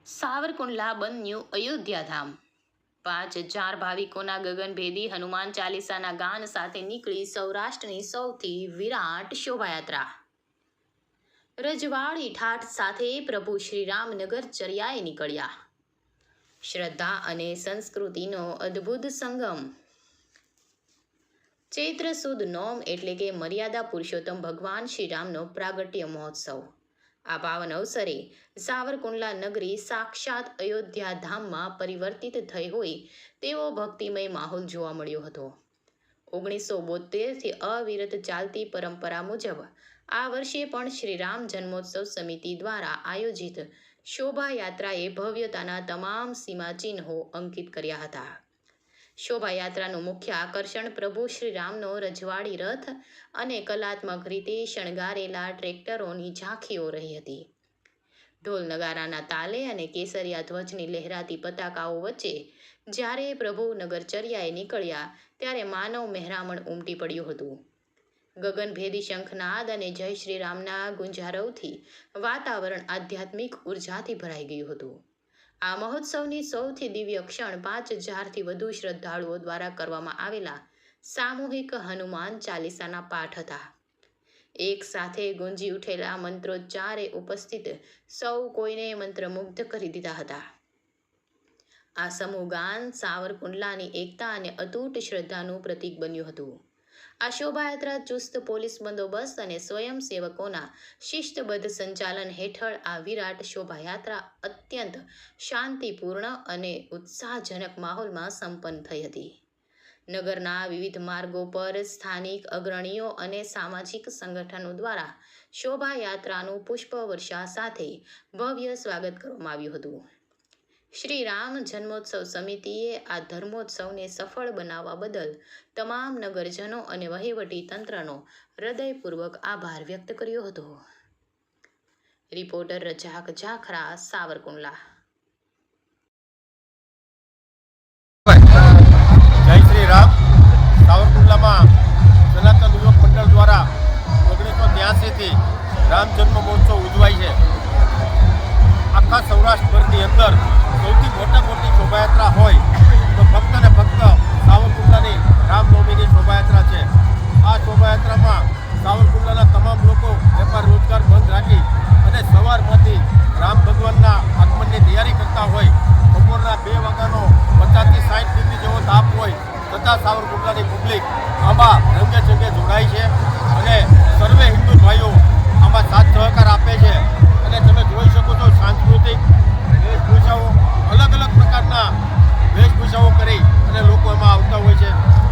સાવરકુંડલા બન્યું અયોધ્યાધામ। 5000 ભાવિકોના ગગનભેદી હનુમાન ચાલીસાના ગાન સાથે નીકળી સૌરાષ્ટ્રની સૌથી વિરાટ શોભાયાત્રા। રજવાડી ઠાઠ સાથે પ્રભુ શ્રીરામ નગરચર્યાએ નીકળ્યા। શ્રદ્ધા અને સંસ્કૃતિનો અદ્ભુત સંગમ। ચૈત્ર સુદ નોમ એટલે કે મર્યાદા પુરુષોત્તમ ભગવાન શ્રીરામનો પ્રાગટ્ય મહોત્સવ। આ પાવન અવસરે સાવરકુંડલા નગરી સાક્ષાત અયોધ્યા ધામમાં પરિવર્તિત થઈ હોય તેવો ભક્તિમય માહોલ જોવા મળ્યો હતો। 1972થી અવિરત ચાલતી પરંપરા મુજબ આ વર્ષે પણ શ્રીરામ જન્મોત્સવ સમિતિ દ્વારા આયોજિત શોભાયાત્રાએ ભવ્યતાના તમામ સીમાચિહ્નો અંકિત કર્યા હતા। શોભાયાત્રાનું મુખ્ય આકર્ષણ પ્રભુ શ્રીરામનો રજવાડી રથ અને કલાત્મક રીતે શણગારેલા ટ્રેક્ટરોની ઝાંખીઓ રહી હતી। ઢોલ નગારાના તાલે અને કેસરિયા ધ્વજની લહેરાતી પતાકાઓ વચ્ચે જ્યારે પ્રભુ નગરચર્યાએ નીકળ્યા ત્યારે માનવ મહેરામણ ઉમટી પડ્યું હતું। ગગનભેદી શંખનાદ અને જય શ્રીરામના ગુંજારવથી વાતાવરણ આધ્યાત્મિક ઉર્જાથી ભરાઈ ગયું હતું। આ મહોત્સવની સૌથી દિવ્ય ક્ષણ 5000થી વધુ શ્રદ્ધાળુઓ દ્વારા કરવામાં આવેલા સામૂહિક હનુમાન ચાલીસાના પાઠ હતા। એક સાથે ગુંજી ઉઠેલા મંત્રોચ્ચારે ઉપસ્થિત સૌ કોઈને મંત્રમુગ્ધ કરી દીધા હતા। આ સમૂહ ગાન સાવરકુંડલાની એકતા અને અતૂટ શ્રદ્ધાનું પ્રતીક બન્યું હતું। આ શોભાયાત્રા ચુસ્ત પોલીસ બંદોબસ્ત અને સ્વયંસેવકોના શિસ્તબદ્ધ સંચાલન હેઠળ આ વિરાટ શોભાયાત્રા અત્યંત શાંતિપૂર્ણ અને ઉત્સાહજનક માહોલમાં સંપન્ન થઈ હતી। નગરના વિવિધ માર્ગો પર સ્થાનિક અગ્રણીઓ અને સામાજિક સંગઠનો દ્વારા શોભાયાત્રાનું પુષ્પવર્ષા સાથે ભવ્ય સ્વાગત કરવામાં આવ્યું હતું। શ્રી રામ જન્મોત્સવ સમિતિએ આ ધર્મોત્સવને સફળ બનાવવા બદલ તમામ નગરજનો અને વહીવટી તંત્રનો હૃદયપૂર્વક આભાર વ્યક્ત કર્યો હતો। રિપોર્ટર રજાક જાખરા, સાવરકુંડલા। જય શ્રી રામ। સાવરકુંડલામાં સનાતન યુવક મંડળ દ્વારા 1983થી રામ જન્મ મહોત્સવ ઉજવાય છે। આખા સૌરાષ્ટ્રભરની અંદર સૌથી મોટી શોભાયાત્રા હોય તો ફક્ત ને ફક્ત સાવરકુંડલાની રામનવમીની શોભાયાત્રા છે। આ શોભાયાત્રામાં સાવરકુંડલાના તમામ લોકો વેપાર રોજગાર બંધ રાખી અને સવારમાંથી રામ ભગવાનના આગમનની તૈયારી કરતા હોય। બપોરના 2 વાગ્યાનો 50થી 60 ડિગ્રી જેવો તાપ હોય છતાં સાવરકુંડલાની પબ્લિક આમાં રંગે ચંગે જોડાય છે અને સર્વે હિન્દુ ભાઈઓ આમાં સાથ સહકાર આપે છે। અને તમે જોઈ શકો છો સાંસ્કૃતિક વેશભૂષાઓ અલગ અલગ પ્રકારના વેશભૂષાઓ કરી અને લોકો એમાં આવતા હોય છે।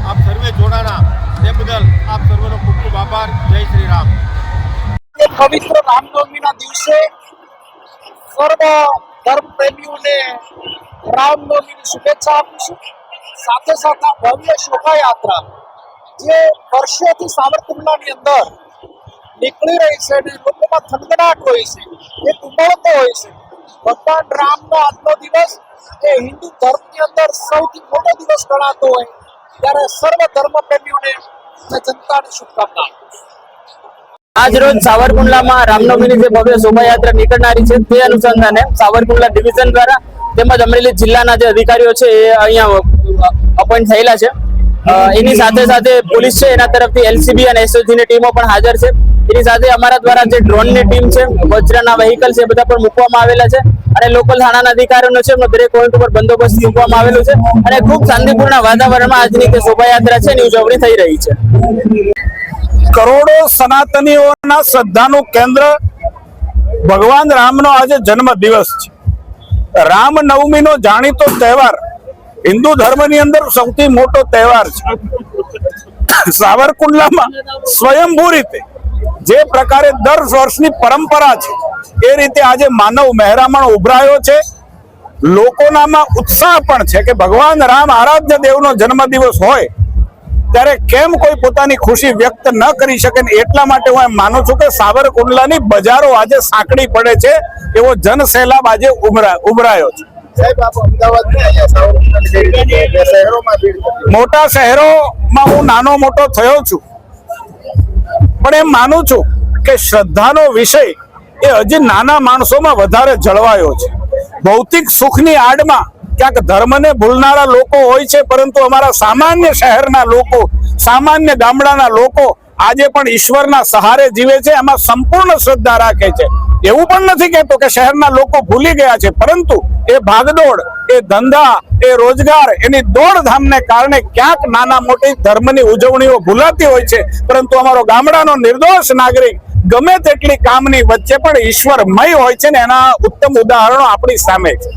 આપ સર્વે જોડાણા તે બદલ આપ સર્વેનો ખૂબ ખૂબ આભાર। જય શ્રી રામ। પવિત્ર રામનવમીના દિવસે સર્વ ધર્મ પ્રેમીઓને રામનવમીની શુભેચ્છા આપું છું। સાથે સાથે ભવ્ય શોભાયાત્રા જે વર્ષોથી સાવરકુંડલાની અંદર નીકળી રહી છે અને લોકોમાં થનગનાટ હોય છે, એક ઉમળકો હોય છે। ભગવાન રામનો આજનો દિવસ એ હિન્દુ ધર્મની અંદર સૌથી મોટો દિવસ ગણાતો હોય ત્યારે સર્વ ધર્મ પ્રેમીઓને જનતાની શુભકામના। આજ રોજ સાવરકુંડલામાં રામનવમીની જે ભવ્ય શોભાયાત્રા નીકળનારી છે તે અનુસંધાને સાવરકુંડલા ડિવિઝન દ્વારા તેમજ અમરેલી જિલ્લાના જે અધિકારીઓ છે એ અહીંયા અપોઇન્ટ થયેલા છે। એની સાથે સાથે પોલીસ છે એના તરફથી એલસીબી અને એસઓજીની ટીમો પણ હાજર છે। એની સાથે અમારા દ્વારા જે ડ્રોનની ટીમ છે, વજ્રના વ્હીકલ છે, બધા પણ મૂકવામાં આવેલા છે અને લોકલ થાણાના અધિકારીઓનો છે એમનો દરેક પોઈન્ટ ઉપર બંદોબસ્ત મૂકવામાં આવેલો છે અને ખૂબ શાંતિપૂર્ણ વાતાવરણમાં આજની જે શોભાયાત્રા છે એની ઉજવણી થઈ રહી છે। કરોડો સનાતનીઓના શ્રદ્ધાનું કેન્દ્ર ભગવાન રામનો આજે જન્મ દિવસ છે। રામનવમીનો જાણીતો તહેવાર હિન્દુ ધર્મની અંદર સૌથી મોટો તહેવાર છે। સાવરકુંડલામાં સ્વયંભૂ રીતે જે પ્રકારે દર વર્ષની પરંપરા છે એ રીતે આજે માનવ મહેરામણ ઉભરાયો છે। લોકોનામાં ઉત્સાહ પણ છે કે ભગવાન રામ આરાધ્ય દેવનો જન્મદિવસ હોય ત્યારે કેમ કોઈ પોતાની ખુશી વ્યક્ત ન કરી શકે। એટલા માટે હું એમ માનું છું કે સાવરકુંડલાની બજારો આજે સાંકડી પડે છે, એવો જનસેલાબ આજે ઉભરાયો છે। મોટા શહેરોમાં હું નાનો મોટો થયો છું પણ એમ માનું છું કે શ્રદ્ધાનો વિષય એ હજી નાના માણસોમાં વધારે જળવાયો છે। ભૌતિક સુખની આડમાં ક્યાંક ધર્મને ભૂલનારા લોકો હોય છે, પરંતુ અમારા સામાન્ય શહેરના લોકો, સામાન્ય ગામડાના લોકો આજે પણ ઈશ્વરના સહારે જીવે છે, એમાં સંપૂર્ણ શ્રદ્ધા રાખે છે. એવું પણ નથી કહેતો કે શહેરના લોકો ભૂલી ગયા છે, પરંતુ એ ભાગદોડ, એ ધંધા, એ રોજગાર, એની દોડધામને કારણે ક્યાંક નાના મોટી ધર્મની ઉજવણીઓ ભૂલાતી હોય છે. પરંતુ અમારો ગામડાનો નિર્દોષ નાગરિક ગમે તેટલી કામની વચ્ચે પણ ઈશ્વરમય હોય છે ને એના ઉત્તમ ઉદાહરણો આપણી સામે છે.